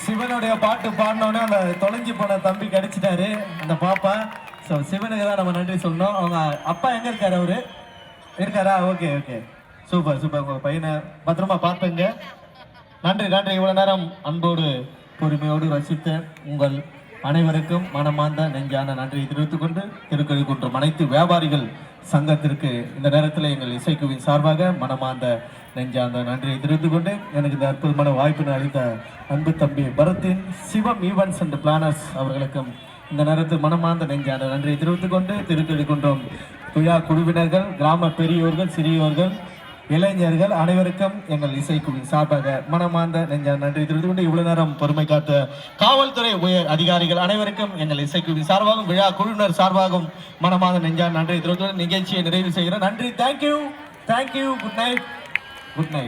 சிவனுடைய பாட்டு பாடினோடனே அந்த தொலைஞ்சு போன தம்பி கிடைச்சிட்டாரு அந்த பாப்பா. ஸோ சிவனுக்கு தான் நம்ம நன்றி சொல்லணும். அவங்க அப்பா எங்க இருக்காரு? அவரு இருக்காரா? Okay okay, super super. உங்க பையனை பத்திரமா பார்த்துங்க. நன்றி நன்றி. இவ்வளவு நேரம் அன்போடு பொறுமையோடு ரசித்த உங்கள் அனைவருக்கும் மனமார்ந்த நெஞ்சான நன்றியை தெரிவித்துக் கொண்டு திருக்கழுக்குன்றம் அனைத்து வியாபாரிகள் சங்கத்திற்கு இந்த நேரத்தில் எங்கள் இசைக்குவின் சார்பாக மனமார்ந்த நெஞ்சார்ந்த நன்றியை தெரிவித்துக் கொண்டு எனக்கு இந்த அற்புதமான வாய்ப்பினை அளித்த அன்பு தம்பி பரத்தின் சிவம் ஈவென்ட்ஸ் அண்ட் பிளானர்ஸ் அவர்களுக்கும் இந்த நேரத்தில் மனமார்ந்த நெஞ்சான நன்றியை தெரிவித்துக் கொண்டு திருக்கழுக்குன்றம் துயா குழுவினர்கள், கிராம பெரியோர்கள், சிறியோர்கள், இளைஞர்கள் அனைவருக்கும் எங்கள் இசைக்குழுவின் சார்பாக மனமார்ந்த நெஞ்சான நன்றி தெரிவித்துக் கொண்டு இவ்வளவு நேரம் பொறுமை காத்த காவல்துறை உயர் அதிகாரிகள் அனைவருக்கும் எங்கள் இசைக்குழுவின் சார்பாகவும் விழா குழுவினர் சார்பாகவும் மனமார்ந்த நெஞ்சான நன்றி தெரிவித்து நிகழ்ச்சியை நிறைவு செய்கிறேன். நன்றி. Thank you thank you. Good night. Good night.